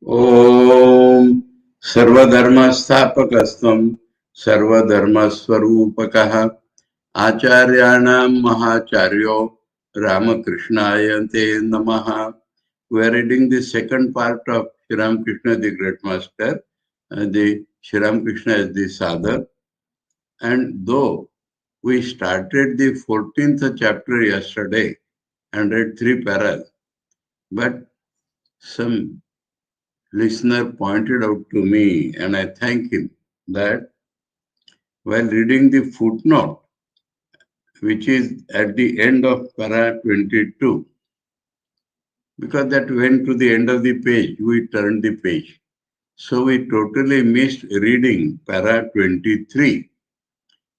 ओम सर्वधर्मस्थापकस्त्वं सर्वधर्मस्वरूपकः आचार्याणां महाचार्यो रामकृष्णाय ते नमः. We are reading the second part of Sri Ramakrishna, the Great Master. The Sri Ramakrishna is the sadhana. And though we started the 14th chapter yesterday and read 3 paras, but some listener pointed out to me, and I thank him, that while reading the footnote, which is at the end of para 22, because that went to the end of the page, we turned the page. So we totally missed reading para 23,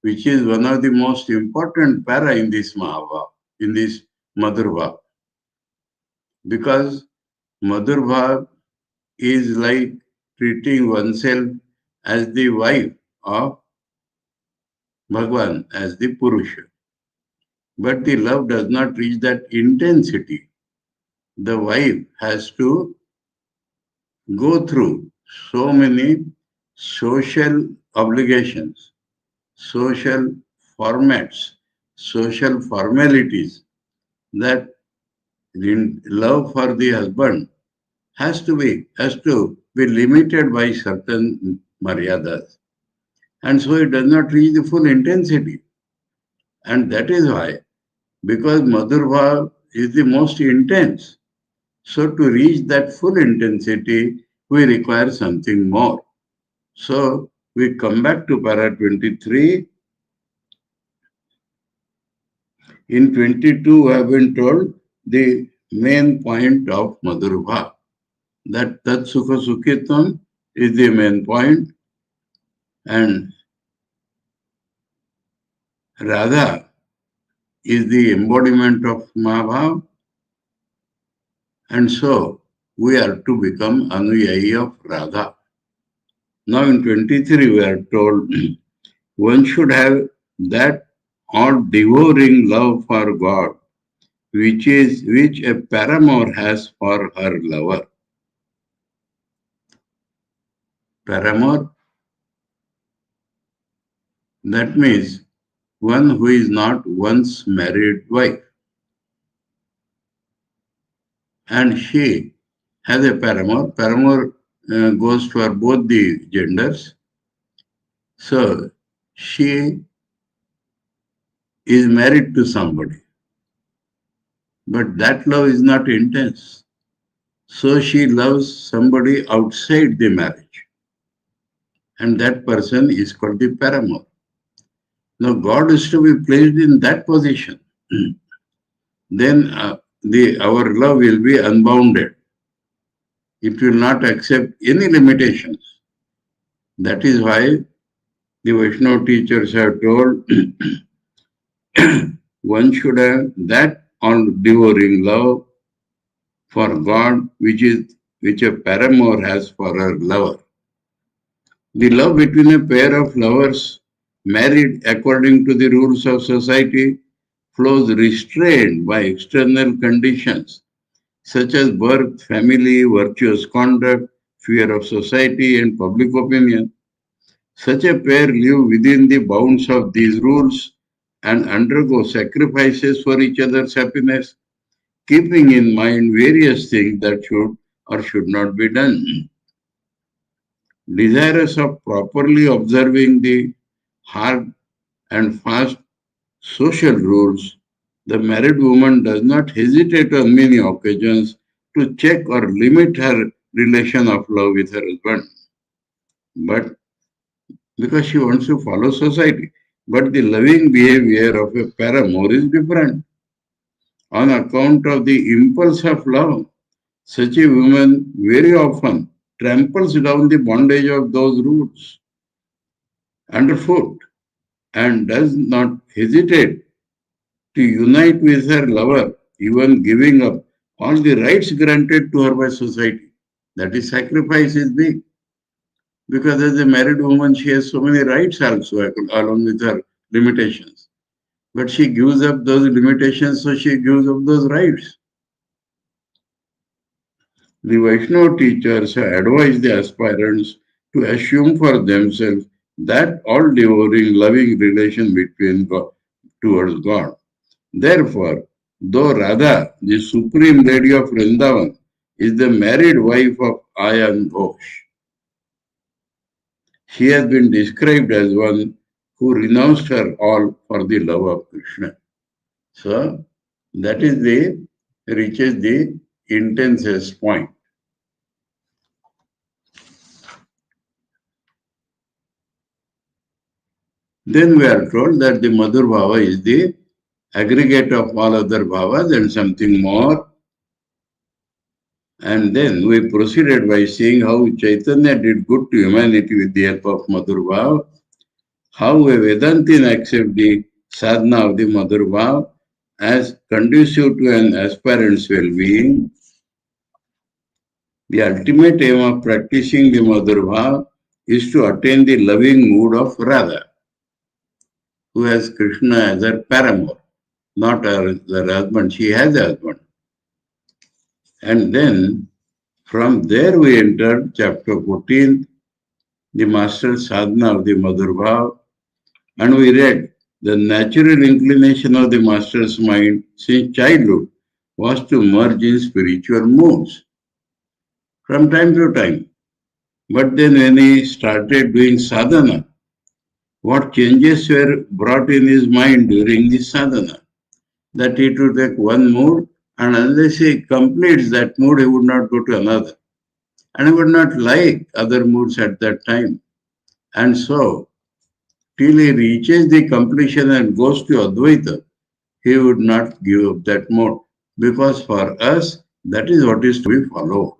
which is one of the most important para in this Mahabharata, in this Madhurva. Because Madhurva is like treating oneself as the wife of Bhagwan, as the Purusha. But the love does not reach that intensity. The wife has to go through so many social obligations, social formats, social formalities, that love for the husband has to be limited by certain maryadas. And so it does not reach the full intensity. And that is why, because Madhurva is the most intense, so to reach that full intensity, we require something more. So we come back to para 23. In 22, we have been told the main point of Madhurva, that Tat Sukha Sukhitam is the main point, and Radha is the embodiment of Mahabhav, and so we are to become Anuyayi of Radha. Now in 23 we are told one should have that all-devouring love for God, which a paramour has for her lover. Paramour, that means one who is not one's married wife. And she has a paramour. Paramour goes for both the genders. So she is married to somebody. But that love is not intense. So she loves somebody outside the marriage. And that person is called the paramour. Now God is to be placed in that position. Then our love will be unbounded. It will not accept any limitations. That is why the Vaishnava teachers have told one should have that all-devouring love for God, which a paramour has for her lover. The love between a pair of lovers married according to the rules of society flows restrained by external conditions such as birth, family, virtuous conduct, fear of society, and public opinion. Such a pair live within the bounds of these rules and undergo sacrifices for each other's happiness, keeping in mind various things that should or should not be done. Desirous of properly observing the hard and fast social rules, the married woman does not hesitate on many occasions to check or limit her relation of love with her husband. But because she wants to follow society. But the loving behavior of a paramour is different. On account of the impulse of love, such a woman very often tramples down the bondage of those rules underfoot and does not hesitate to unite with her lover, even giving up all the rights granted to her by society. That is, sacrifice is big. Because as a married woman, she has so many rights also, along with her limitations. But she gives up those limitations, so she gives up those rights. The Vaishnava teachers have advised the aspirants to assume for themselves that all devouring, loving relation between God, towards God. Therefore, though Radha, the supreme lady of Vrindavan, is the married wife of Ayan Ghosh, she has been described as one who renounced her all for the love of Krishna. So, that is the reaches the intensest point. Then we are told that the Madhur Bhava is the aggregate of all other bhavas and something more. And then we proceeded by seeing how Chaitanya did good to humanity with the help of Madhur Bhava, how a Vedantin accepts the sadhana of the Madhur Bhava as conducive to an aspirant's well-being. The ultimate aim of practicing the Madhur Bhava is to attain the loving mood of Radha, who has Krishna as her paramour, not her husband. She has a husband. And then from there we entered chapter 14, the master sadhana of the Madhur Bhava, and we read the natural inclination of the master's mind since childhood was to merge in spiritual moods from time to time. But then when he started doing sadhana, what changes were brought in his mind during the sadhana? That he would take one mood, and unless he completes that mood, he would not go to another. And he would not like other moods at that time. And so, till he reaches the completion and goes to Advaita, he would not give up that mode. Because for us, that is what is to be followed.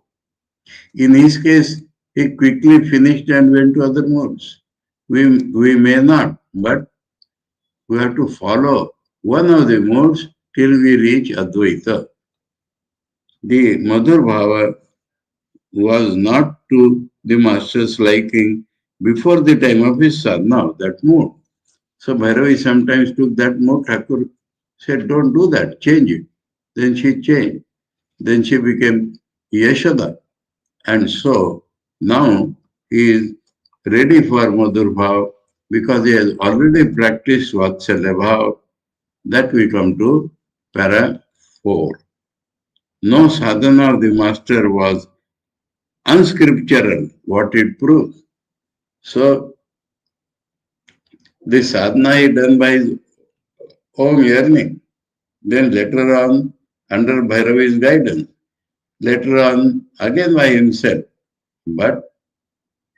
In his case, he quickly finished and went to other modes. We may not, but we have to follow one of the modes till we reach Advaita. The Madhur Bhava was not to the master's liking before the time of his sadhana, that mood. So Bhairavi sometimes took that mood. Thakur said, don't do that, change it. Then she changed. Then she became Yashoda. And so now he is ready for Madhur Bhav because he has already practiced Vatsalya Bhav. That we come to para 4. No sadhana of the master was unscriptural, what it proves. So the sadhana is done by his own yearning. Then later on, under Bhairavi's guidance. Later on, again by himself. But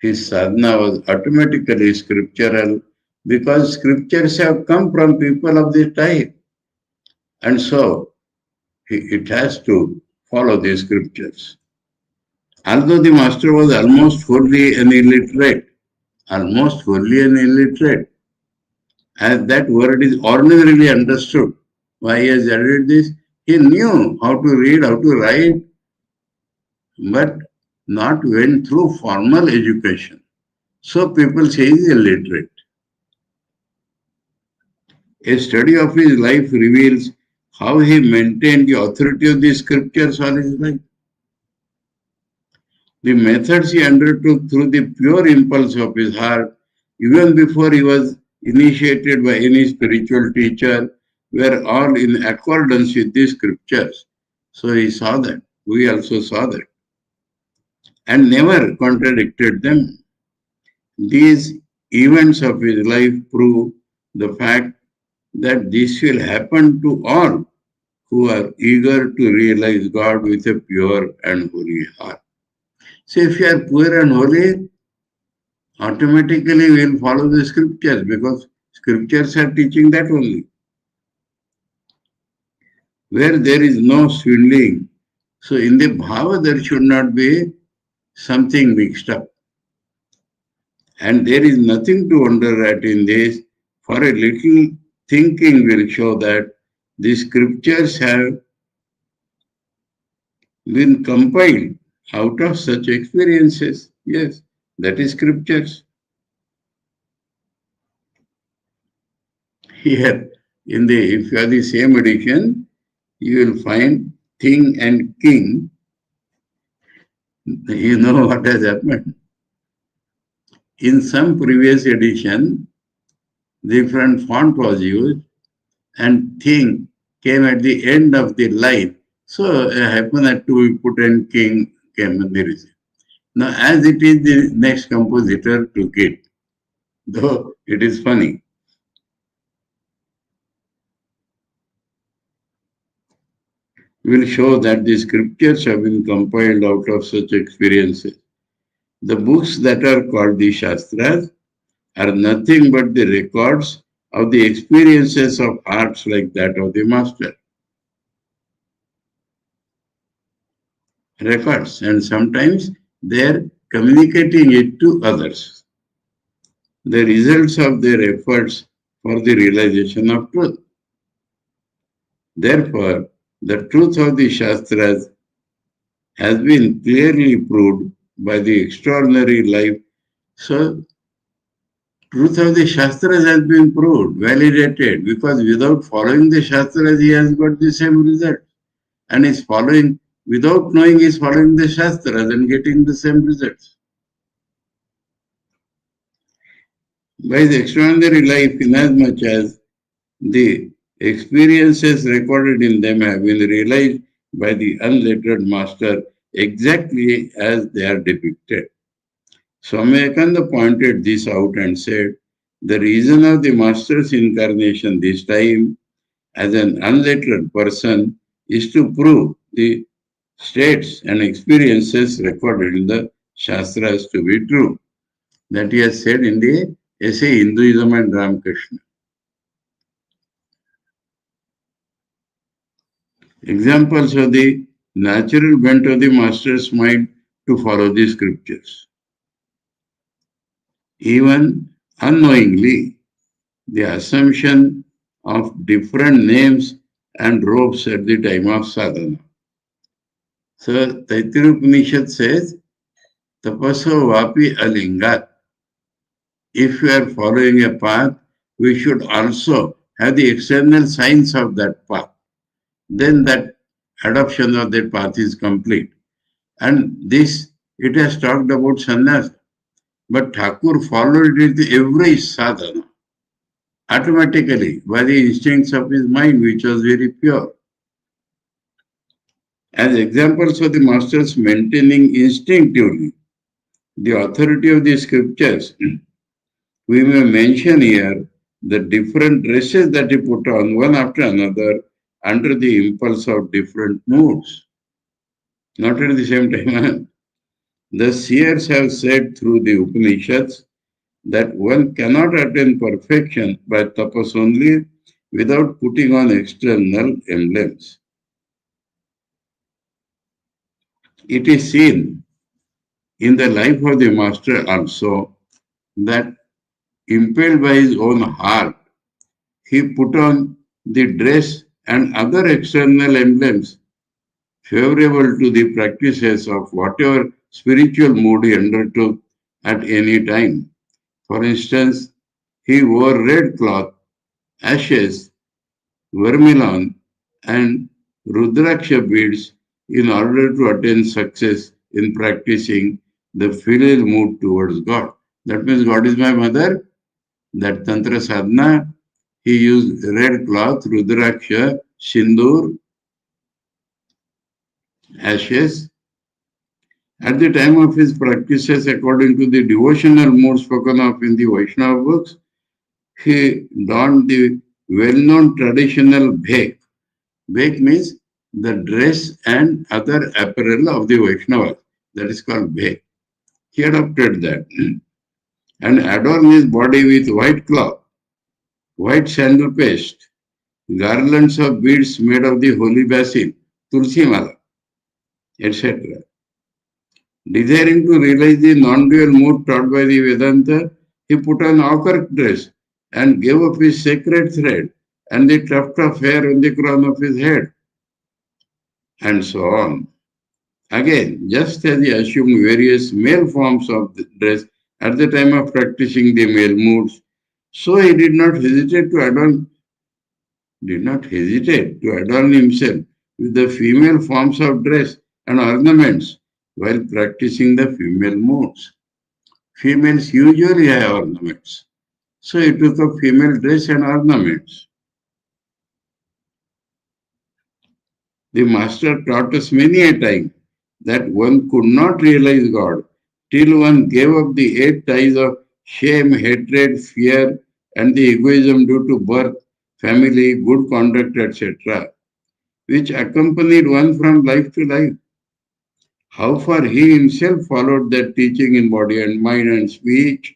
his sadhana was automatically scriptural because scriptures have come from people of this type. And so it has to follow the scriptures. Although the master was almost wholly an illiterate, as that word is ordinarily understood. Why he has added this? He knew how to read, how to write, but not went through formal education. So people say he is illiterate. A study of his life reveals how he maintained the authority of the scriptures all his life. The methods he undertook through the pure impulse of his heart, even before he was initiated by any spiritual teacher, were all in accordance with the scriptures. So he saw that. We also saw that. And never contradicted them. These events of his life prove the fact that this will happen to all who are eager to realize God with a pure and holy heart. So if you are pure and holy, automatically we will follow the scriptures because scriptures are teaching that only. Where there is no swindling, so in the bhava there should not be something mixed up. And there is nothing to wonder at in this, for a little thinking will show that the scriptures have been compiled out of such experiences. Yes, that is scriptures. Here, if you have the same edition, you will find thing and king. You know what has happened? In some previous edition, different font was used and thing came at the end of the line. So it happened that to put in king came in the receipt. Now, as it is, the next compositor took it, though it is funny. Will show that the scriptures have been compiled out of such experiences. The books that are called the Shastras are nothing but the records of the experiences of hearts like that of the master. Records, and sometimes they are communicating it to others. The results of their efforts for the realization of truth. Therefore, the truth of the Shastras has been clearly proved by the extraordinary life. So, truth of the Shastras has been proved, validated, because without following the Shastras, he has got the same result. And is following, without knowing, is following the Shastras and getting the same results. By the extraordinary life, inasmuch as the experiences recorded in them have been realized by the unlettered master exactly as they are depicted. Swami Vivekananda pointed this out and said, the reason of the master's incarnation this time as an unlettered person is to prove the states and experiences recorded in the Shastras to be true. That he has said in the essay Hinduism and Ramakrishna. Examples of the natural bent of the master's mind to follow the scriptures. Even unknowingly, the assumption of different names and robes at the time of sadhana. So, Taittiriya Upanishad says, Tapaso vapi alingat. If we are following a path, we should also have the external signs of that path. Then that adoption of that path is complete. And this, it has talked about sannyasa. But Thakur followed it with every sadhana, automatically, by the instincts of his mind, which was very pure. As examples of the masters maintaining instinctively the authority of the scriptures, we may mention here the different dresses that he put on one after another under the impulse of different moods. Not at the same time. The seers have said through the Upanishads that one cannot attain perfection by tapas only without putting on external emblems. It is seen in the life of the master also that impelled by his own heart, he put on the dress and other external emblems favorable to the practices of whatever spiritual mood he undertook at any time. For instance, he wore red cloth, ashes, vermilion, and rudraksha beads in order to attain success in practicing the filial mood towards God. That means God is my mother. That Tantra sadhana, he used red cloth, rudraksha, sindur, ashes. At the time of his practices, according to the devotional mood spoken of in the Vaishnava books, he donned the well-known traditional bhek. Bhek means the dress and other apparel of the Vaishnavas. That is called bhek. He adopted that and adorned his body with white cloth, white sandal paste, garlands of beads made of the holy basil, tulsi mala, etc. Desiring to realize the non-dual mood taught by the Vedanta, he put on ochre dress and gave up his sacred thread and the tuft of hair on the crown of his head, and so on. Again, just as he assumed various male forms of the dress at the time of practicing the male moods, so he did not hesitate to adorn himself with the female forms of dress and ornaments while practicing the female modes. Females usually have ornaments. So he took a female dress and ornaments. The master taught us many a time that one could not realize God till one gave up the 8 ties of shame, hatred, fear, and the egoism due to birth, family, good conduct, etc., which accompanied one from life to life. How far he himself followed that teaching in body and mind and speech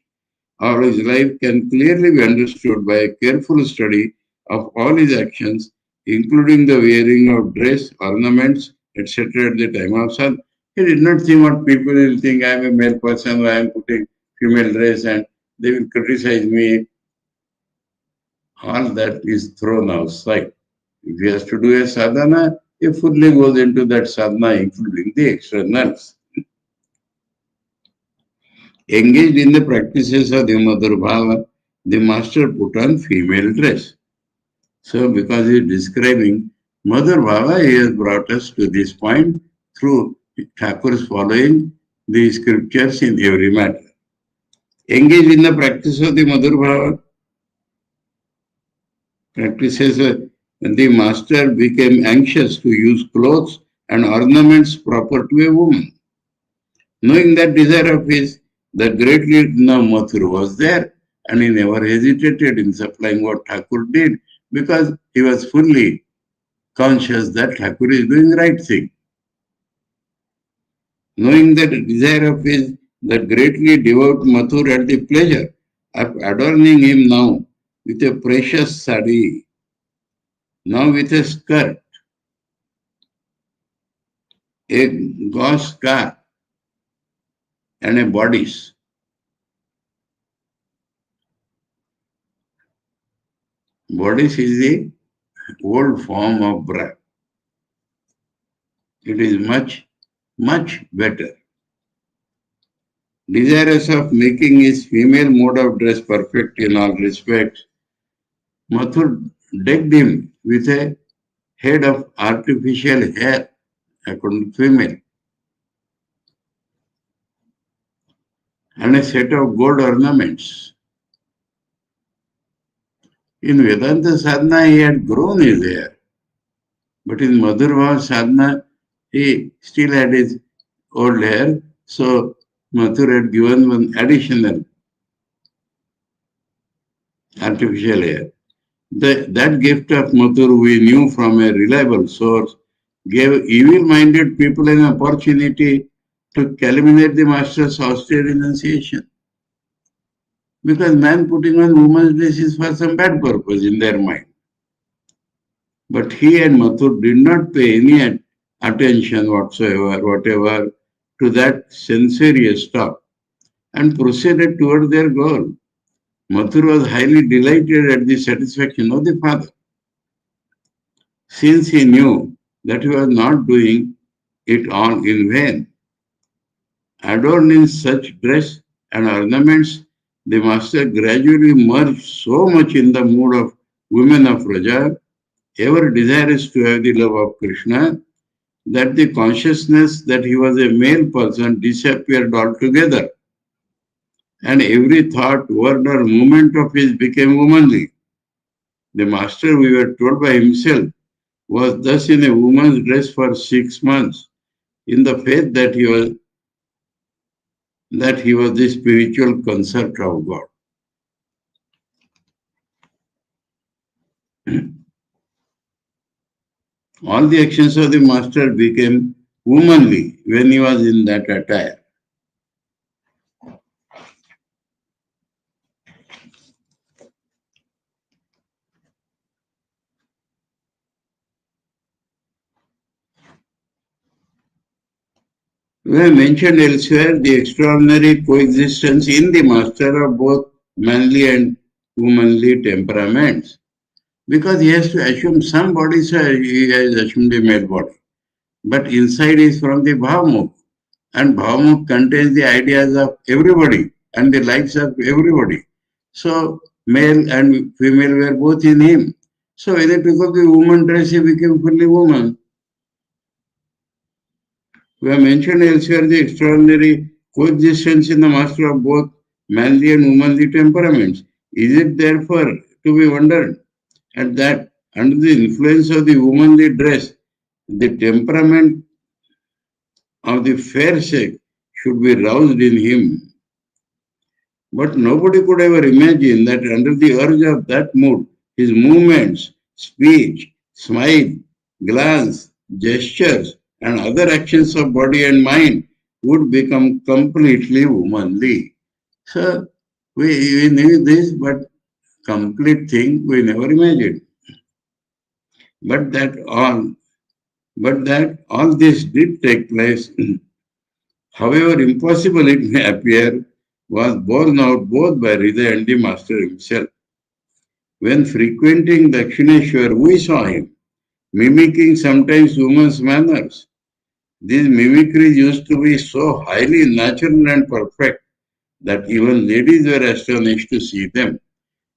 all his life can clearly be understood by a careful study of all his actions, including the wearing of dress, ornaments, etc. at the time of sadhana. He did not think what people will think. I am a male person, I am putting female dress and they will criticize me. All that is thrown outside. If he has to do a sadhana, he fully goes into that sadhana, including the externals. Engaged in the practices of the Madhur Bhava, the master put on female dress. So, because he is describing Madhur Bhava, he has brought us to this point through Thakur's following the scriptures in every matter. Engaged in the practice of the Madhur Bhava, practices, the master became anxious to use clothes and ornaments proper to a woman. Knowing that desire of his, the great Leela Mathur was there, and he never hesitated in supplying what Thakur did because he was fully conscious that Thakur is doing right thing. Knowing that desire of his, the greatly devout Mathur had the pleasure of adorning him now with a precious sari, now with a skirt, a gauze scarf, and a bodice. Bodice is the old form of bra. It is much better. Desirous of making his female mode of dress perfect in all respects, Mathur decked him with a head of artificial hair, according to female, and a set of gold ornaments. In Vedanta sadhana, he had grown his hair, but in Madhurva sadhana, he still had his old hair, so Mathur had given one additional artificial hair. That gift of Mathur we knew from a reliable source gave evil-minded people an opportunity to calumniate the master's austere renunciation. Because man putting on woman's dress is for some bad purpose in their mind. But he and Mathur did not pay any attention whatever to that censorious talk and proceeded toward their goal. Mathur was highly delighted at the satisfaction of the father, since he knew that he was not doing it all in vain. Adorned in such dress and ornaments, the master gradually merged so much in the mood of women of Raja, ever desirous to have the love of Krishna, that the consciousness that he was a male person disappeared altogether, and every thought, word, or movement of his became womanly. The master, we were told by himself, was thus in a woman's dress for 6 months, in the faith that he was the spiritual consort of God. All the actions of the master became womanly when he was in that attire. We have mentioned elsewhere the extraordinary coexistence in the master of both manly and womanly temperaments. Because he has to assume some bodies, he has assumed a male body. But inside is from the Bhavamukh. And Bhavamukh contains the ideas of everybody and the likes of everybody. So male and female were both in him. So when he took up the woman dress, he became fully woman. We have mentioned elsewhere the extraordinary coexistence in the master of both manly and womanly temperaments. Is it therefore to be wondered at that under the influence of the womanly dress, the temperament of the fair sex should be roused in him? But nobody could ever imagine that under the urge of that mood, his movements, speech, smile, glance, gestures, and other actions of body and mind would become completely womanly. So we knew this, but complete thing we never imagined. But that all, but that all this did take place, however impossible it may appear, was borne out both by Hridaya and the master himself. When frequenting Dakshineshwar, we saw him mimicking sometimes women's manners. These mimicries used to be so highly natural and perfect that even ladies were astonished to see them.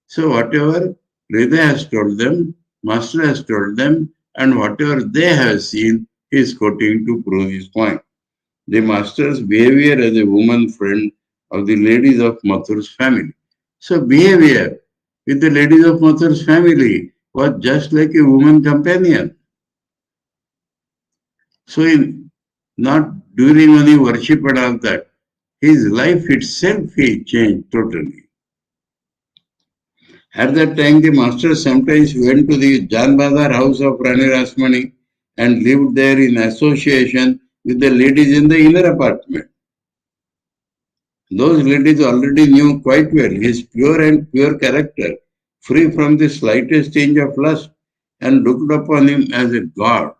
So whatever Hridaya has told them, Master has told them, and whatever they have seen, he is quoting to prove his point. The Master's behavior as a woman friend of the ladies of Mathur's family. So behavior with the ladies of Mathur's family was just like a woman companion. So not during any worship and all that, his life itself he changed totally. At that time, the master sometimes went to the Jan Bazar house of Rani Rasmani and lived there in association with the ladies in the inner apartment. Those ladies already knew quite well his pure character, free from the slightest tinge of lust, and looked upon him as a god.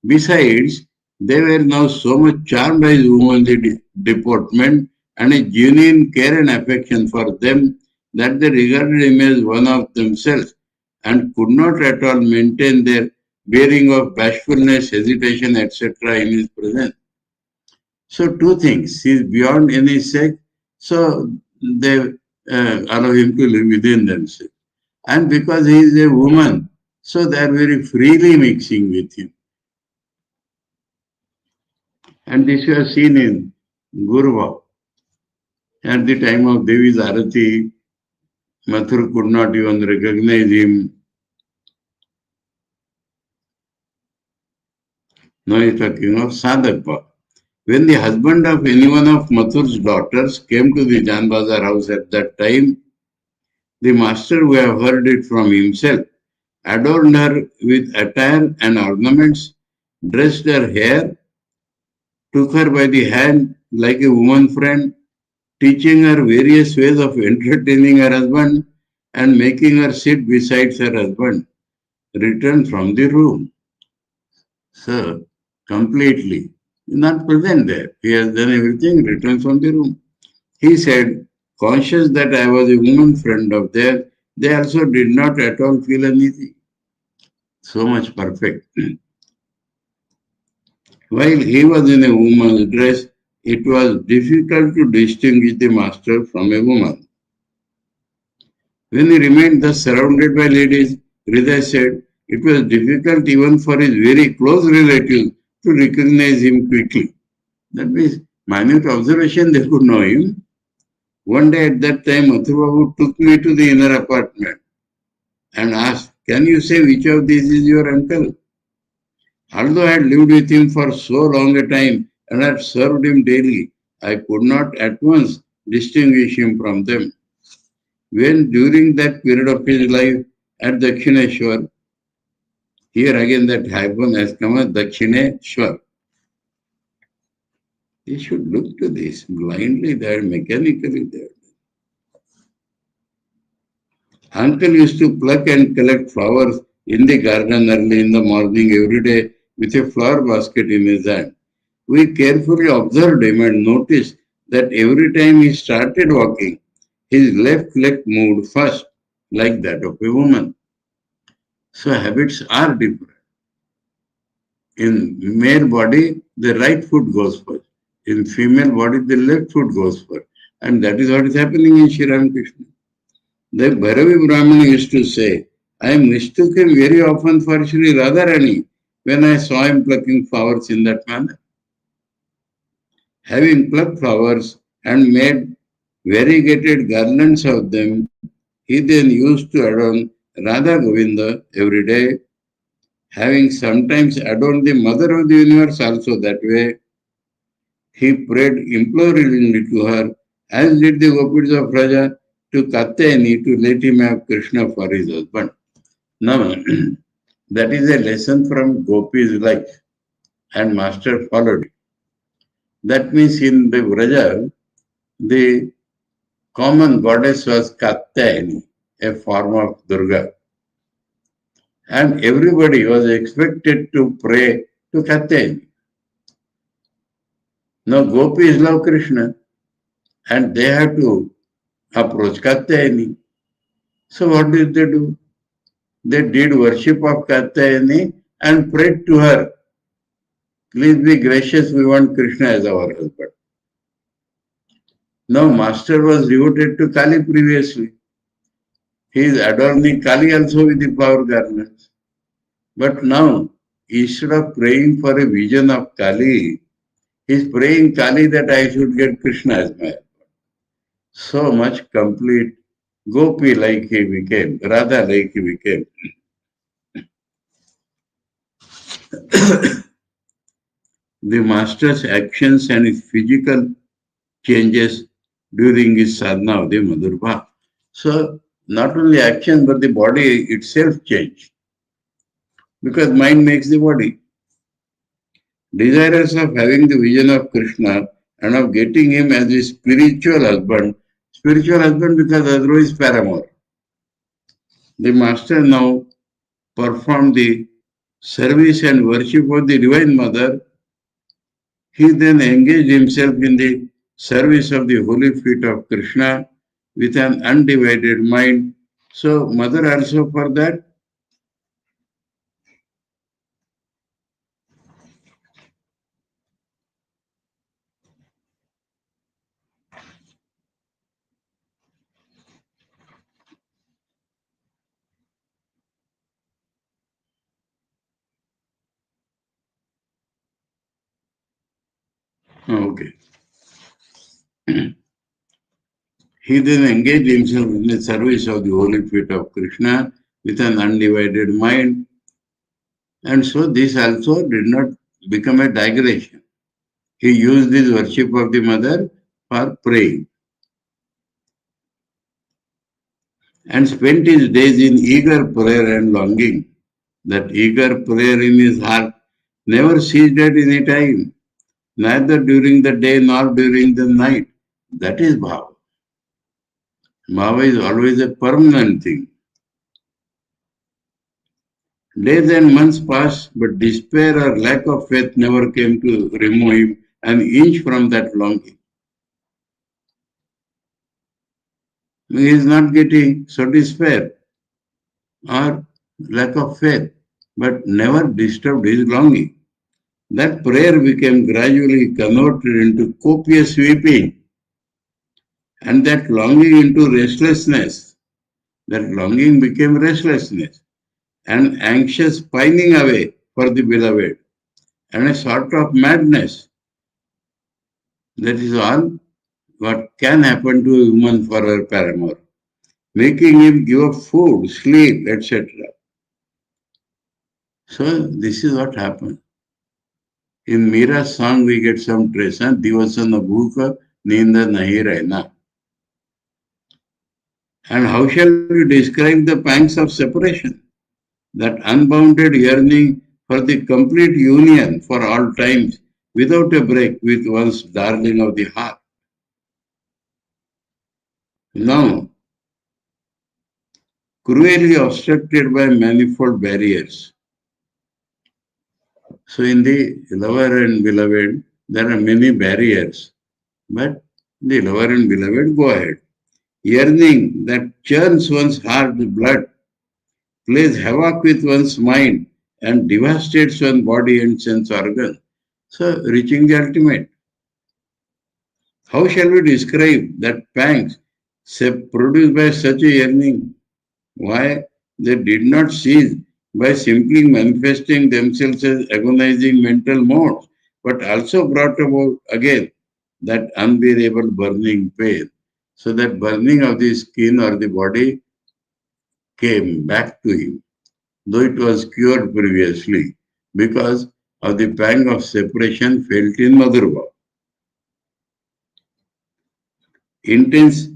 Besides, they were now so much charmed by his womanly deportment and a genuine care and affection for them that they regarded him as one of themselves and could not at all maintain their bearing of bashfulness, hesitation, etc. in his presence. So, two things. He is beyond any sect, so they allow him to live within themselves. And because he is a woman, so they are very freely mixing with him. And this you have seen in Gurva. At the time of Devi's Arati, Mathur could not even recognize him. Now he is talking of Sadhakpa. When the husband of any one of Mathur's daughters came to the Janbazar house at that time, the master, who have heard it from himself, adorned her with attire and ornaments, dressed her hair, took her by the hand like a woman friend, teaching her various ways of entertaining her husband and making her sit beside her husband, returned from the room. So, completely, not present there. He has done everything, returned from the room. He said, conscious that I was a woman friend of theirs, they also did not at all feel uneasy. So much perfect. While he was in a woman's dress, it was difficult to distinguish the master from a woman. When he remained thus surrounded by ladies, Hridaya said, it was difficult even for his very close relatives to recognize him quickly. That means, minute observation, they could know him. One day at that time, Mathur took me to the inner apartment and asked, can you say which of these is your uncle? Although I had lived with him for so long a time and had served him daily, I could not at once distinguish him from them. When during that period of his life at Dakshineshwar, here again that hyphen has come as Dakshineshwar. They should look to this blindly there, mechanically there. Uncle used to pluck and collect flowers in the garden early in the morning every day with a flower basket in his hand. We carefully observed him and noticed that every time he started walking, his left leg moved first, like that of a woman. So habits are different. In male body, the right foot goes first. In female body, the left foot goes first. And that is what is happening in Sri Ramakrishna. The Bhairavi Brahmana used to say, I mistook him very often for Sri Radharani when I saw him plucking flowers in that manner. Having plucked flowers and made variegated garlands of them, he then used to adorn Radha Govinda every day, having sometimes adorned the Mother of the Universe also that way. He prayed imploringly to her, as did the gopis of Raja, to Katyayani to let him have Krishna for his husband. Now, that is a lesson from Gopi's life, and Master followed it. That means in the Vraja, the common goddess was Katyayani, a form of Durga. And everybody was expected to pray to Katyayani. Now gopis love Krishna and they have to approach Katyayani. So what did they do? They did worship of Katyayani and prayed to her. Please be gracious, we want Krishna as our husband. Now Master was devoted to Kali previously. He is adorning Kali also with the flower garlands. But now, instead of praying for a vision of Kali, he is praying Kali that I should get Krishna as my husband. So much complete Gopi like he became, Radha like he became. The master's actions and his physical changes during his sadhana of the Madhurva. So, not only action but the body itself changed because mind makes the body. Desirous of having the vision of Krishna and of getting him as a spiritual husband because otherwise paramour. The master now performed the service and worship of the Divine Mother. He then engaged himself in the service of the holy feet of Krishna with an undivided mind. So, Mother also for that. Okay. He then engaged himself in the service of the holy feet of Krishna with an undivided mind. And so this also did not become a digression. He used this worship of the mother for praying and spent his days in eager prayer and longing. That eager prayer in his heart never ceased at any time, neither during the day nor during the night. That is bhava. Bhava is always a permanent thing. Days and months passed, but despair or lack of faith never came to remove him an inch from that longing. He is not getting, so despair or lack of faith, but never disturbed his longing. That prayer became gradually converted into copious weeping, and that longing into restlessness. That longing became restlessness and anxious pining away for the beloved, and a sort of madness. That is all what can happen to a woman for her paramour, making him give up food, sleep, etc. So this is what happened. In Mira's song we get some trace, Divasana Bhuka Ninda Nahi Rehna. And how shall we describe the pangs of separation? That unbounded yearning for the complete union for all times without a break with one's darling of the heart. Now, cruelly obstructed by manifold barriers. So in the lover and beloved, there are many barriers, but the lover and beloved go ahead. Yearning that churns one's heart blood, plays havoc with one's mind, and devastates one's body and sense organ. So reaching the ultimate. How shall we describe that pangs produced by such a yearning? Why? They did not cease by simply manifesting themselves as agonizing mental modes, but also brought about again that unbearable burning pain. So that burning of the skin or the body came back to him, though it was cured previously, because of the pang of separation felt in Madhurva. Intense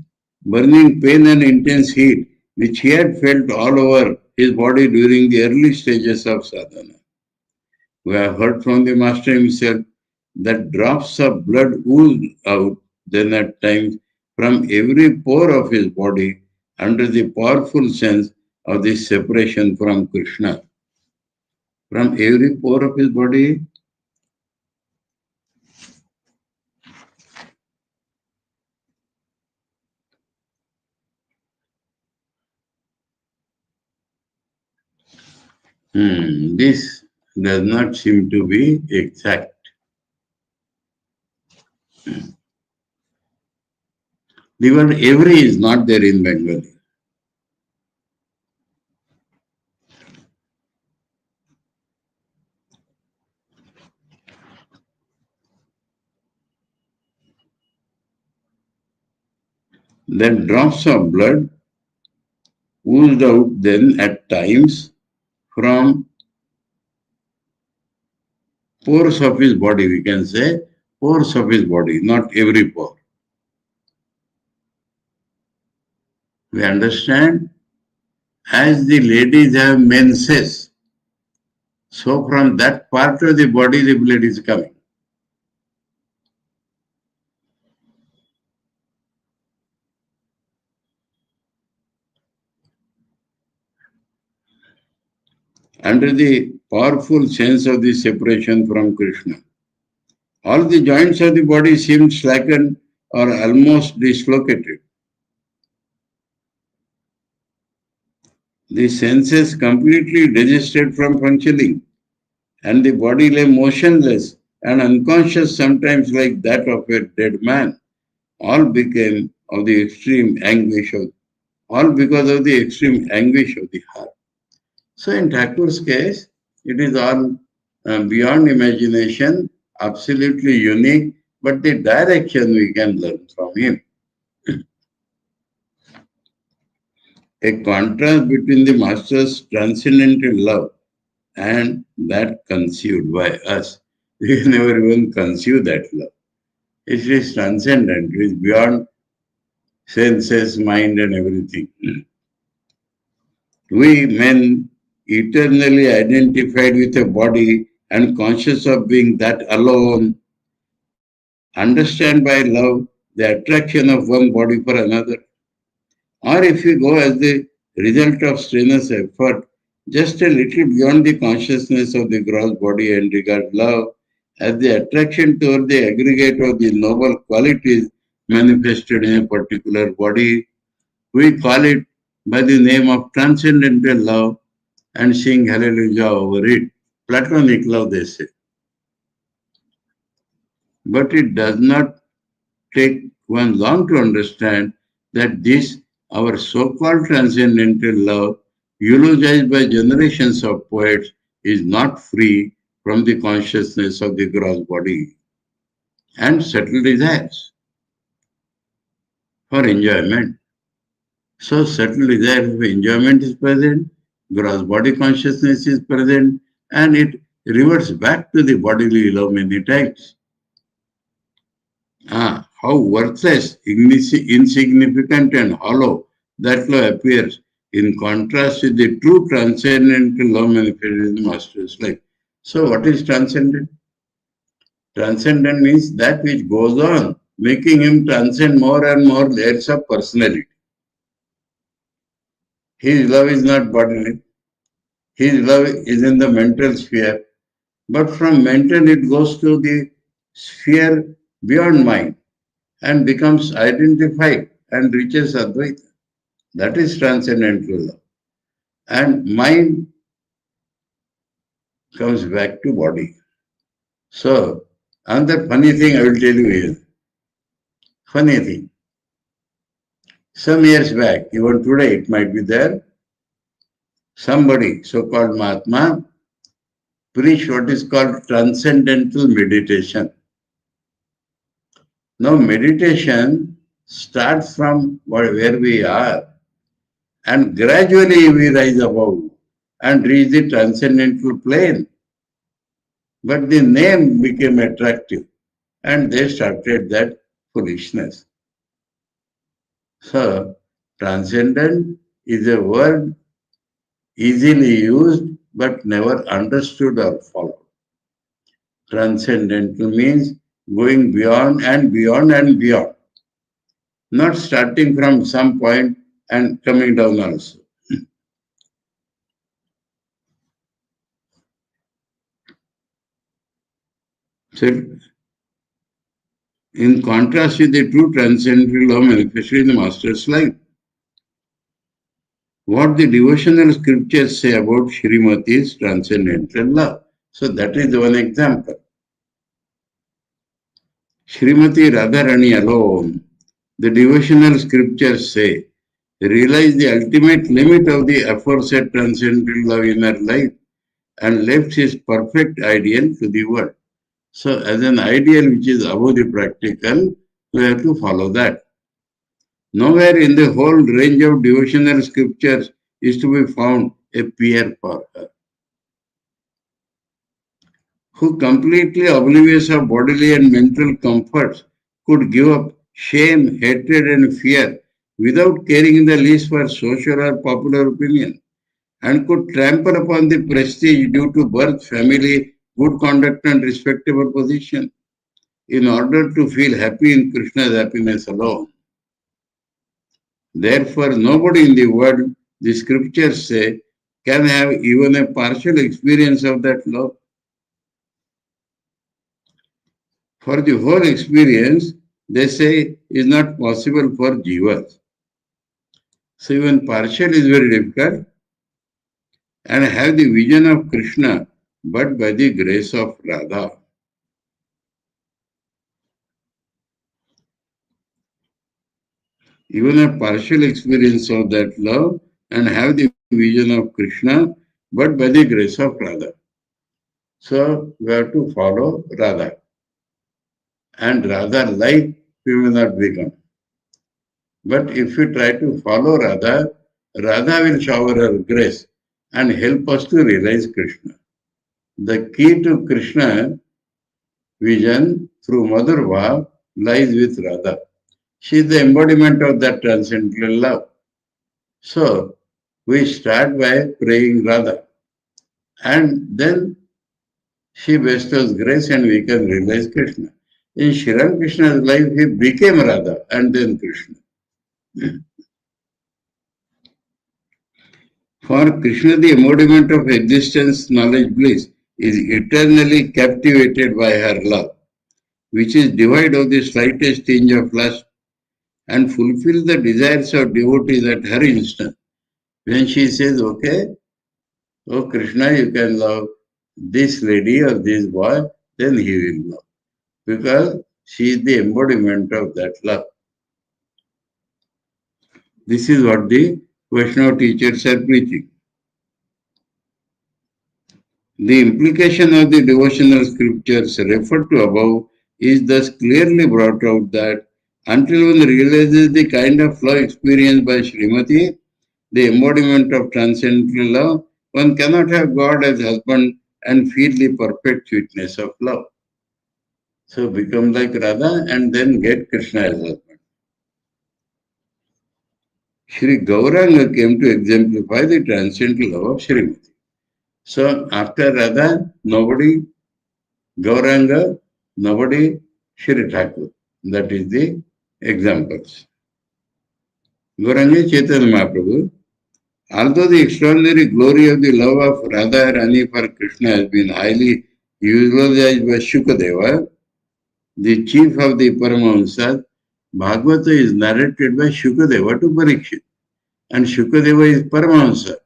burning pain and intense heat, which he had felt all over his body during the early stages of sadhana. We have heard from the Master himself that drops of blood oozed out then at times from every pore of his body under the powerful sense of this separation from Krishna. From every pore of his body, this does not seem to be exact. The word every is not there in Bengali. Then drops of blood oozed out then at times from pores of his body, we can say, pores of his body, not every pore. We understand as the ladies have menses, so from that part of the body the blood is coming. Under the powerful sense of the separation from Krishna, all the joints of the body seem slackened or almost dislocated. The senses completely desisted from functioning, and the body lay motionless and unconscious, sometimes like that of a dead man. All became of the extreme anguish of, all because of the extreme anguish of the heart. So in Thakur's case, it is all beyond imagination, absolutely unique, but the direction we can learn from him. A contrast between the Master's transcendental love and that conceived by us. We never even conceive that love. It is transcendent, it is beyond senses, mind, and everything. We men, eternally identified with a body and conscious of being that alone, understand by love the attraction of one body for another. Or if we go as the result of strenuous effort, just a little beyond the consciousness of the gross body and regard love as the attraction toward the aggregate of the noble qualities manifested in a particular body, we call it by the name of transcendental love and sing hallelujah over it. Platonic love, they say. But it does not take one long to understand that this, our so-called transcendental love, eulogized by generations of poets, is not free from the consciousness of the gross body and subtle desires for enjoyment. So subtle desire for enjoyment is present, gross body consciousness is present, and it reverts back to the bodily love many times. How worthless, insignificant, and hollow that love appears in contrast with the true transcendental love manifested in the Master's life. So, what is transcendent? Transcendent means that which goes on, making him transcend more and more layers of personality. His love is not bodily, his love is in the mental sphere, but from mental it goes to the sphere beyond mind and becomes identified and reaches Advaita. That is transcendental love. And mind comes back to body. So, another funny thing I will tell you is, funny thing. Some years back, even today it might be there, somebody, so-called Mahatma, preached what is called transcendental meditation. Now meditation starts from where we are and gradually we rise above and reach the transcendental plane. But the name became attractive and they started that foolishness. So, transcendent is a word easily used but never understood or followed. Transcendental means going beyond and beyond and beyond, not starting from some point and coming down also. So, in contrast with the true transcendental love manifested in the Master's life, what the devotional scriptures say about Srimati's transcendental love. So that is one example. Srimati Radharani alone, the devotional scriptures say, realized the ultimate limit of the aforesaid transcendental love in her life and left his perfect ideal to the world. So as an ideal which is above the practical, we have to follow that. Nowhere in the whole range of devotional scriptures is to be found a peer for her, who completely oblivious of bodily and mental comforts could give up shame, hatred and fear without caring in the least for social or popular opinion, and could trample upon the prestige due to birth, family, good conduct and respectable position in order to feel happy in Krishna's happiness alone. Therefore, nobody in the world, the scriptures say, can have even a partial experience of that love. For the whole experience, they say, is not possible for jivas. So even partial is very difficult and have the vision of Krishna, but by the grace of Radha. Even a partial experience of that love and have the vision of Krishna, but by the grace of Radha. So we have to follow Radha. And Radha like we will not become. But if we try to follow Radha, Radha will shower her grace and help us to realize Krishna. The key to Krishna vision through Madhur Bhav lies with Radha. She is the embodiment of that transcendental love. So we start by praying Radha and then she bestows grace and we can realize Krishna. In Sri Ramakrishna's life, he became Radha and then Krishna. For Krishna, the embodiment of existence, knowledge, bliss is eternally captivated by her love, which is devoid of the slightest tinge of lust and fulfills the desires of devotees at her instant. When she says, okay, oh Krishna, you can love this lady or this boy, then he will love. Because she is the embodiment of that love. This is what the Vaishnava teachers are preaching. The implication of the devotional scriptures referred to above is thus clearly brought out that until one realizes the kind of love experienced by Srimati, the embodiment of transcendental love, one cannot have God as husband and feel the perfect sweetness of love. So become like Radha and then get Krishna as husband. Sri Gauranga came to exemplify the transcendental love of Srimati. So after Radha, nobody, Gauranga, nobody, Shri Thakur. That is the examples. Gauranga Chaitanya Mahaprabhu. Although the extraordinary glory of the love of Radha Rani for Krishna has been highly eulogized by Shukadeva, the chief of the Paramahamsas, Bhagavata is narrated by Shukadeva to Parikshit. And Shukadeva is Paramahamsa.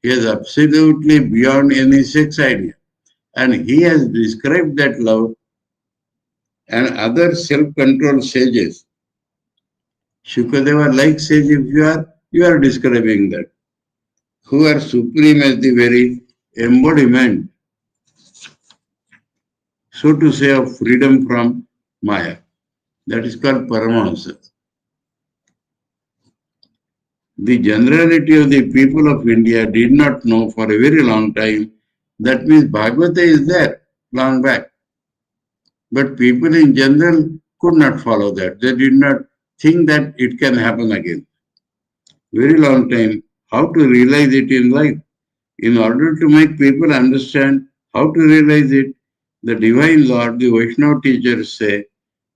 He is absolutely beyond any sex idea. And he has described that love and other self-controlled sages. Shukadeva like sage if you are describing that. Who are supreme as the very embodiment, so to say, of freedom from Maya. That is called Paramahansa. The generality of the people of India did not know for a very long time. That means Bhagavata is there long back. But people in general could not follow that. They did not think that it can happen again. Very long time. How to realize it in life? In order to make people understand how to realize it, the Divine Lord, the Vaishnava teachers say,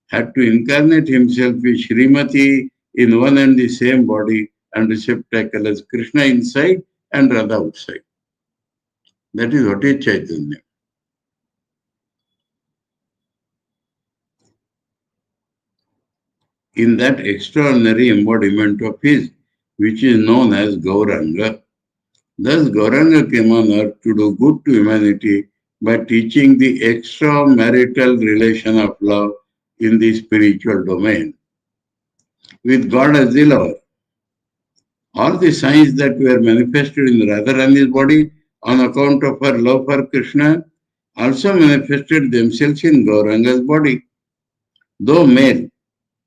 had to incarnate himself with Srimati in one and the same body and receptacle as Krishna inside and Radha outside. That is what is Chaitanya. In that extraordinary embodiment of his, which is known as Gauranga. Thus, Gauranga came on earth to do good to humanity by teaching the extramarital relation of love in the spiritual domain. With God as the lover, all the signs that were manifested in Radharani's body on account of her love for Krishna also manifested themselves in Gauranga's body, though male,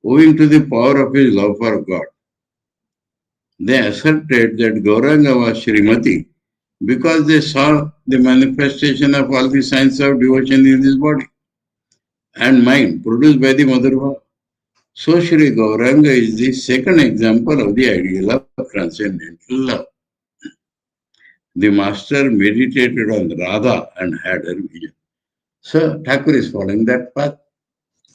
owing to the power of his love for God. They asserted that Gauranga was Srimati because they saw the manifestation of all the signs of devotion in his body and mind produced by the Mother Bhava. So Sri Gauranga is the second example of the ideal of transcendental love. The master meditated on Radha and had her vision. So Thakur is following that path.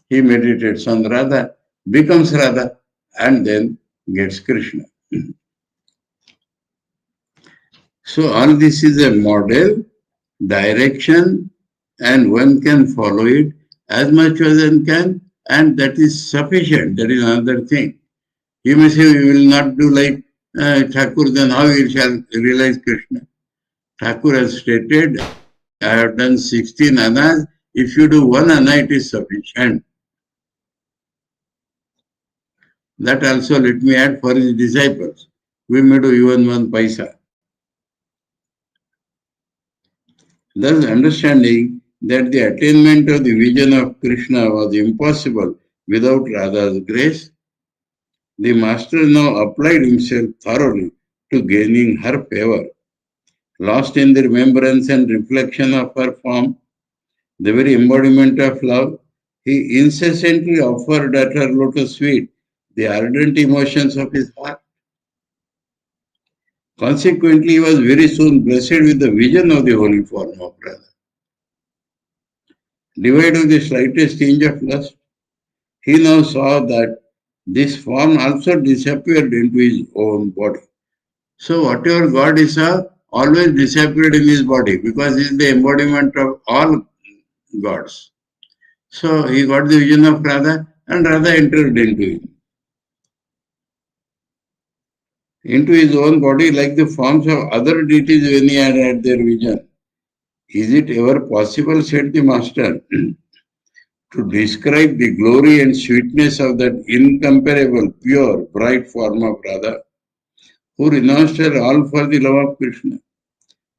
He meditates on Radha, becomes Radha, and then gets Krishna. So all this is a model, direction, and one can follow it as much as one can, and that is sufficient. That is another thing. You may say, we will not do like Thakur, then how we shall realize Krishna? Thakur has stated, I have done 16 annas. If you do one anna, it is sufficient. That also let me add for his disciples. We may do even one paisa. Thus, understanding that the attainment of the vision of Krishna was impossible without Radha's grace, the master now applied himself thoroughly to gaining her favor. Lost in the remembrance and reflection of her form, the very embodiment of love, he incessantly offered at her lotus feet the ardent emotions of his heart. Consequently, he was very soon blessed with the vision of the holy form of Radha. Devoid of the slightest tinge of lust, he now saw that this form also disappeared into his own body. So whatever God is always disappeared in his body because he is the embodiment of all gods. So he got the vision of Radha and Radha entered into his own body like the forms of other deities when he had their vision. Is it ever possible, said the master, to describe the glory and sweetness of that incomparable, pure, bright form of Radha, who renounced her all for the love of Krishna?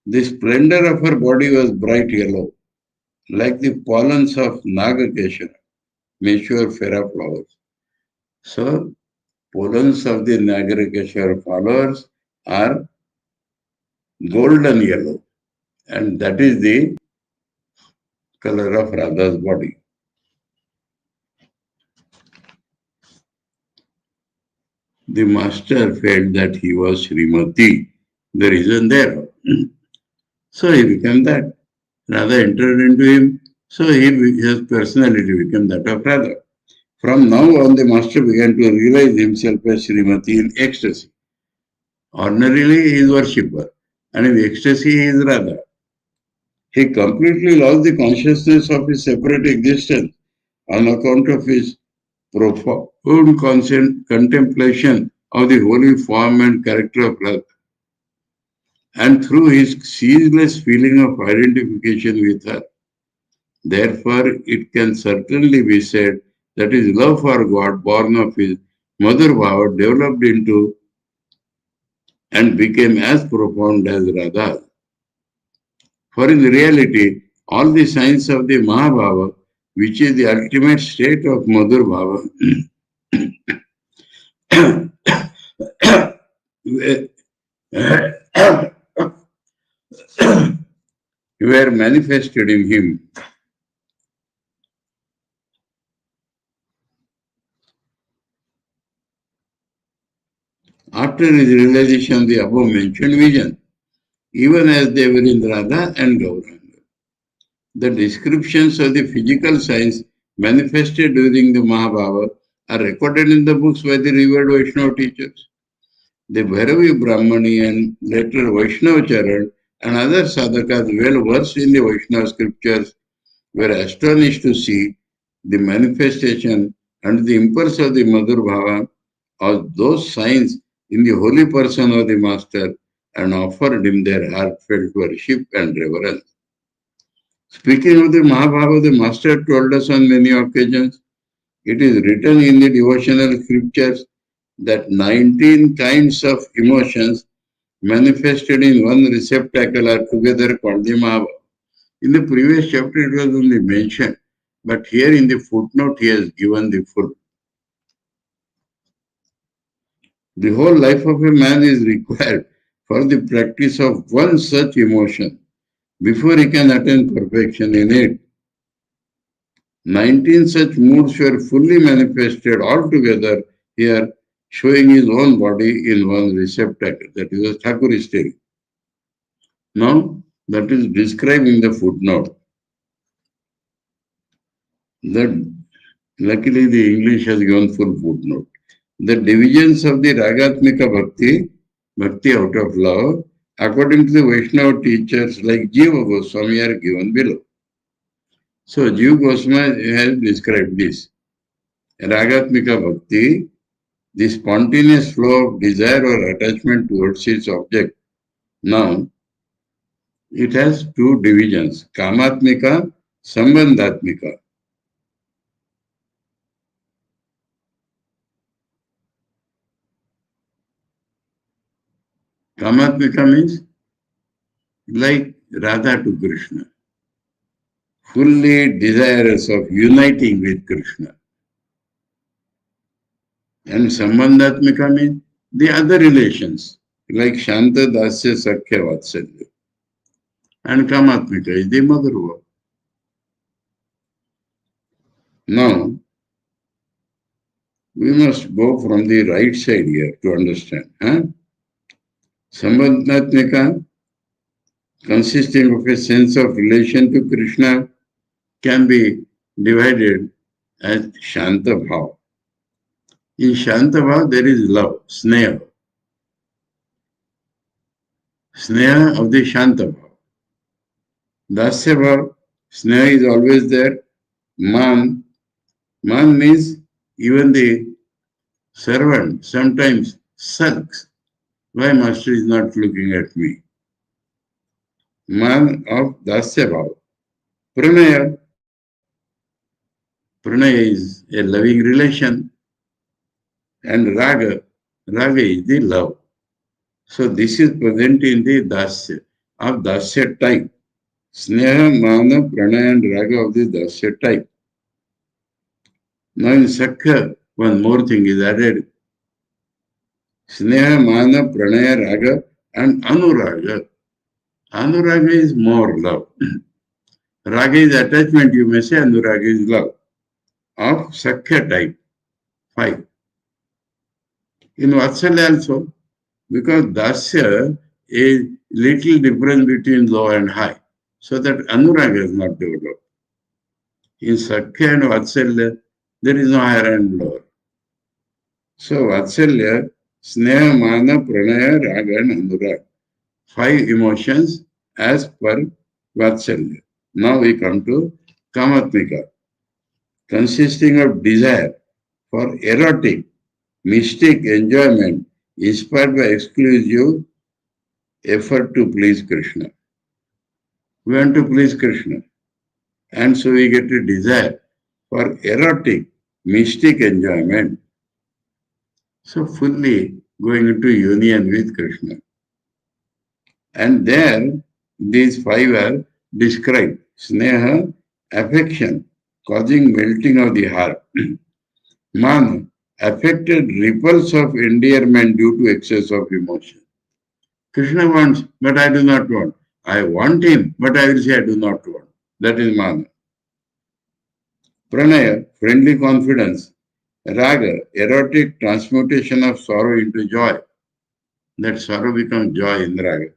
The splendor of her body was bright yellow, like the pollens of Nagakeshara, mature Fera flowers. So, pollens of the Nagakeshara flowers are golden yellow, and that is the color of Radha's body. The master felt that he was Srimati, the reason there. So he became that. Radha entered into him, so his personality became that of Radha. From now on, the master began to realize himself as Srimati in ecstasy. Ordinarily, he is worshipper, and in ecstasy, he is Radha. He completely lost the consciousness of his separate existence on account of his profound contemplation of the holy form and character of Radha, and through his ceaseless feeling of identification with her. Therefore, it can certainly be said that his love for God, born of his mother Bhava, developed into and became as profound as Radha. For in reality, all the signs of the Mahabhava which is the ultimate state of Madhur Bhava, were manifested in him. After his realization of the above mentioned vision, even as they were in Radha and Gauranga. The descriptions of the physical signs manifested during the Mahabhava are recorded in the books by the revered Vaishnava teachers. The Bhairavi Brahmani and later Vaishnava Charan and other sadhakas well versed in the Vaishnava scriptures were astonished to see the manifestation and the impulse of the Madhur Bhava of those signs in the holy person of the Master and offered him their heartfelt worship and reverence. Speaking of the Mahabhava, the Master told us on many occasions, it is written in the devotional scriptures that 19 kinds of emotions manifested in one receptacle are together called the Mahabhava. In the previous chapter, it was only mentioned, but here in the footnote, he has given the full. The whole life of a man is required for the practice of one such emotion before he can attain perfection in it. 19 such moods were fully manifested altogether here, showing his own body in one receptacle. That is a Thakuristeri. Now, that is described in the footnote. That luckily the English has given full footnote. The divisions of the Ragatmika Bhakti, Bhakti out of love, according to the Vaishnava teachers like Jiva Goswami are given below. So Jiva Goswami has described this. Ragatmika Bhakti, the spontaneous flow of desire or attachment towards its object. Now, it has two divisions, Kamatmika, Sambandhatmika. Kamatmika means like Radha to Krishna, fully desirous of uniting with Krishna. And Sambandhatmika means the other relations, like Shanta, Dasya, Sakhya, Vatsalya. And Kamatmika is the mother word. Now, we must go from the right side here to understand. Sambandhatmika, consisting of a sense of relation to Krishna, can be divided as Shanta Bhav. In Shanta Bhav, there is love, Sneha. Sneha of the Shanta Bhav. Dasya Bhav, Sneha is always there. Man, Man means even the servant sometimes sulks. Why master is not looking at me? Man of Dasya Bhav. Pranaya. Pranaya is a loving relation. And Raga. Raga is the love. So this is present in the Dasya, of Dasya type. Sneha, Mana, Pranaya and Raga of the Dasya type. Now in Sakha, one more thing is added. Sneha, Mana, Pranaya, Raga and Anuraga. Anuraga is more love. Raga is attachment, you may say, Anuraga is love. Of Sakya type, 5. In Vatsalya also, because Dasya is little difference between low and high, so that Anuraga is not developed. In Sakya and Vatsalya, there is no higher and lower. So Vatsalya, Sneha, Mana, Pranaya, Raga and Anuraga. 5 emotions as per Vatsalya. Now we come to Kamatmika, consisting of desire for erotic, mystic enjoyment inspired by exclusive effort to please Krishna. We want to please Krishna. And so we get a desire for erotic, mystic enjoyment. So fully going into union with Krishna. And there, these 5 are described. Sneha, affection, causing melting of the heart. Man affected ripples of endearment due to excess of emotion. Krishna wants, but I do not want. I want him, but I will say I do not want. That is mana. Pranaya, friendly confidence. Raga, erotic transmutation of sorrow into joy. That sorrow becomes joy in raga.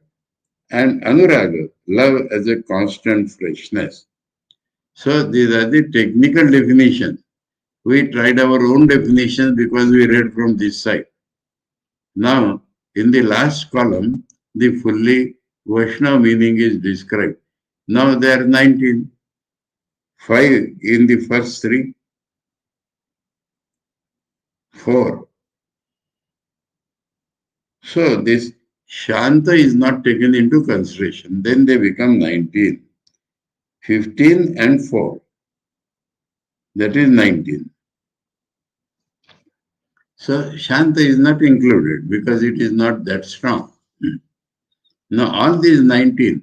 And anuraga, love as a constant freshness. So these are the technical definitions. We tried our own definitions because we read from this side. Now, in the last column, the fully Vaishnava meaning is described. Now there are 19. 5 in the first three, 4. So this Shanta is not taken into consideration. Then they become 19. 15 and 4. That is 19. So Shanta is not included because it is not that strong. Now all these 19,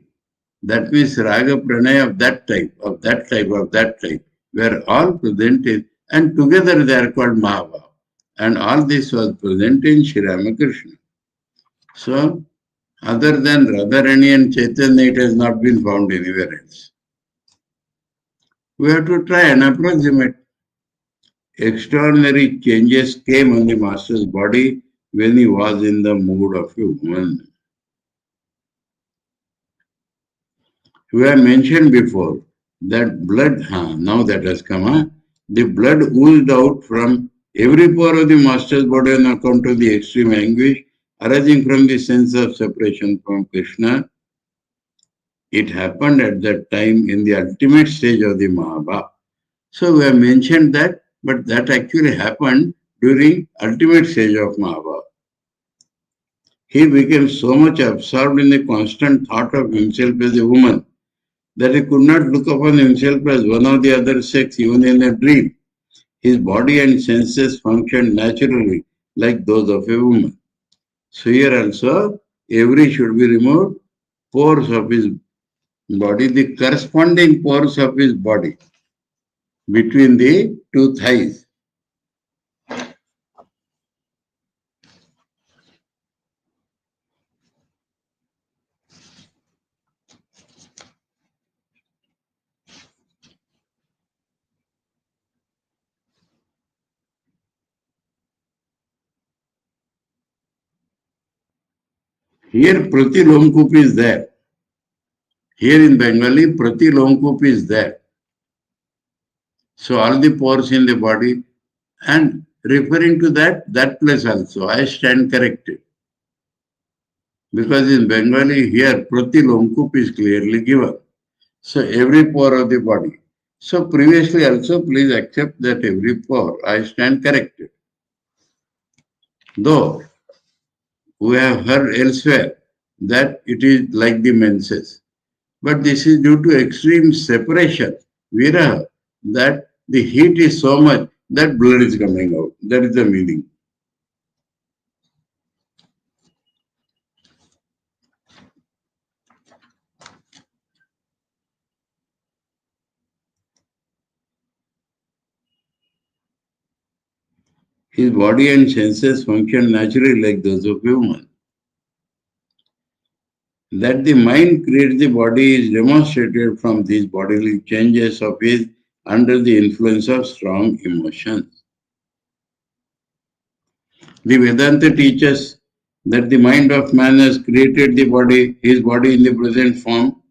that means Raga Pranaya of that type, of that type, of that type, were all presented and together they are called Mahabharata. And all this was present in Sri Ramakrishna. So, other than Radharani and Chaitanya, it has not been found anywhere else. We have to try and approximate. Extraordinary changes came on the master's body when he was in the mood of a woman. We have mentioned before that blood, now that has come, the blood oozed out from every pore of the master's body on account of the extreme anguish arising from the sense of separation from Krishna. It happened at that time in the ultimate stage of the Mahabharata. So we have mentioned that, but that actually happened during ultimate stage of Mahabharata. He became so much absorbed in the constant thought of himself as a woman that he could not look upon himself as one of the other sex even in a dream. His body and senses functioned naturally like those of a woman. So here also, every should be removed, pores of his body, the corresponding pores of his body between the two thighs. Here Prati Lomkup is there. Here in Bengali, Prati Lomkup is there. So all the pores in the body, and referring to that place also, I stand corrected. Because in Bengali here, Prati Lomkup is clearly given. So every pore of the body. So previously also, please accept that every pore, I stand corrected. Though we have heard elsewhere that it is like the menses. But this is due to extreme separation, viraha, that the heat is so much that blood is coming out. That is the meaning. His body and senses function naturally like those of human. That the mind creates the body is demonstrated from these bodily changes of his under the influence of strong emotions. The Vedanta teaches that the mind of man has created the body, his body in the present form,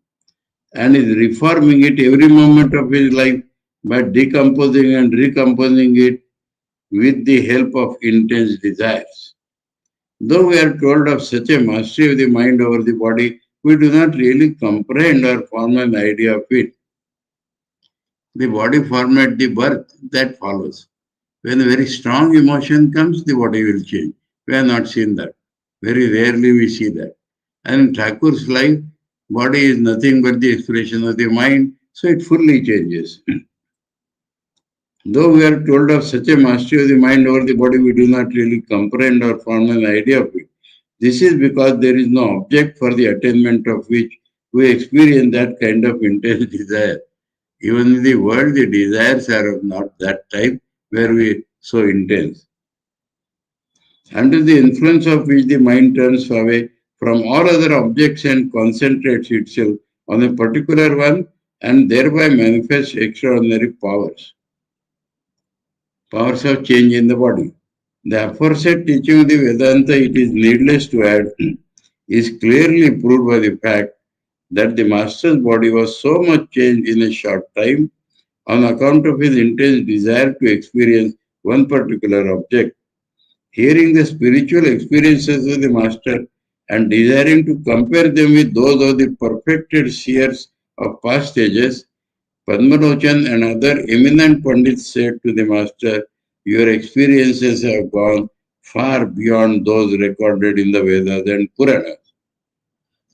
and is reforming it every moment of his life by decomposing and recomposing it with the help of intense desires. Though we are told of such a mastery of the mind over the body, we do not really comprehend or form an idea of it. The body format the birth that follows. When a very strong emotion comes, the body will change. We have not seen that. Very rarely we see that. And in Thakur's life, body is nothing but the expression of the mind, so it fully changes. Though we are told of such a mastery of the mind over the body, we do not really comprehend or form an idea of it. This is because there is no object for the attainment of which we experience that kind of intense desire. Even in the world, the desires are of not that type where we so intense. Under the influence of which the mind turns away from all other objects and concentrates itself on a particular one and thereby manifests extraordinary powers. Powers of change in the body. The aforesaid teaching of the Vedanta, it is needless to add, is clearly proved by the fact that the master's body was so much changed in a short time on account of his intense desire to experience one particular object. Hearing the spiritual experiences of the master and desiring to compare them with those of the perfected seers of past ages, Padmalochan and other eminent Pandits said to the master, "Your experiences have gone far beyond those recorded in the Vedas and Puranas."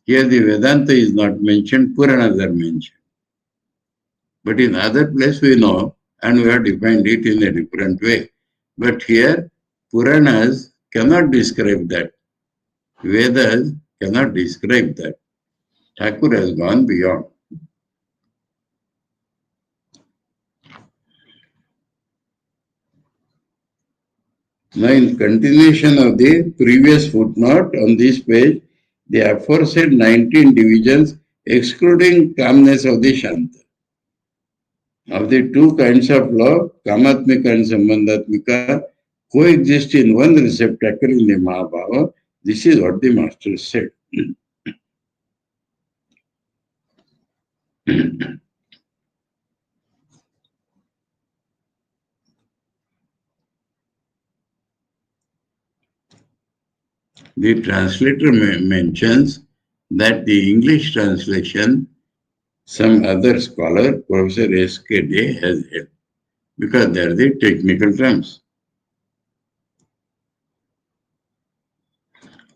Here the Vedanta is not mentioned, Puranas are mentioned. But in other place we know and we have defined it in a different way. But here Puranas cannot describe that. Vedas cannot describe that. Thakur has gone beyond. Now, in continuation of the previous footnote on this page, the aforesaid 19 divisions, excluding calmness of the Shanta. Of the two kinds of love, Kamatmika and Sambandhatmika, coexist in one receptacle in the Mahabhava. This is what the master said. The translator mentions that the English translation, some other scholar, Professor S.K. Day, has helped because they are the technical terms.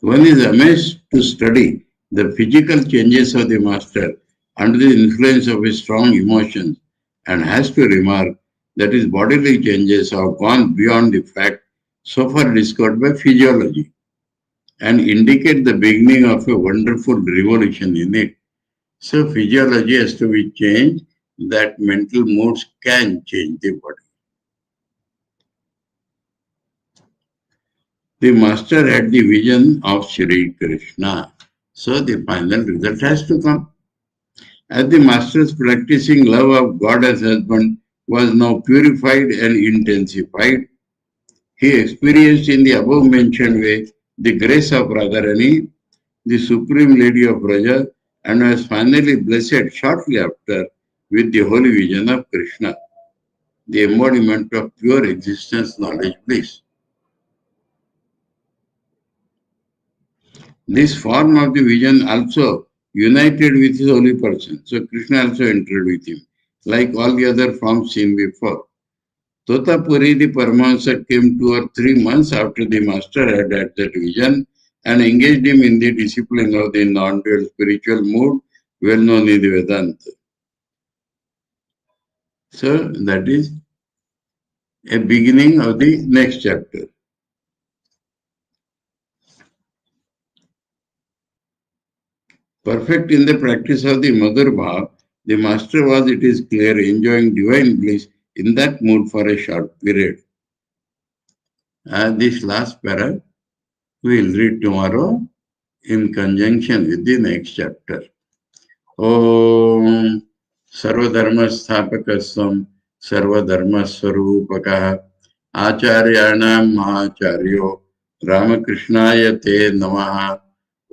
One is amazed to study the physical changes of the master under the influence of his strong emotions and has to remark that his bodily changes have gone beyond the fact so far discovered by physiology and indicate the beginning of a wonderful revolution in it. So physiology has to be changed, that mental moods can change the body. The master had the vision of Sri Krishna. So the final result has to come. As the master's practicing love of God as husband was now purified and intensified, he experienced in the above mentioned way the grace of Radharani, the Supreme Lady of Raja, and was finally blessed shortly after with the holy vision of Krishna, the embodiment of pure existence, knowledge, bliss. This form of the vision also united with his holy person. So Krishna also entered with him, like all the other forms seen before. Totapuri, the Paramahansa, came 2 or 3 months after the master had had that vision and engaged him in the discipline of the non-dual spiritual mood, well known in the Vedanta. So that is a beginning of the next chapter. Perfect in the practice of the Madhur Bhav, the master was, it is clear, enjoying divine bliss in that mood for a short period. This last para we will read tomorrow in conjunction with the next chapter. Om Sarvadharma Sthapakasam Sarvadharma Swarupakah Acharyanam Mahacharyo Ramakrishnaya Te Namaha.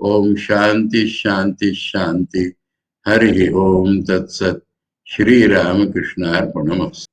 Om Shanti Shanti Shanti. Hari Om Tat Sat. Sri Ramakrishna Arpanamastu.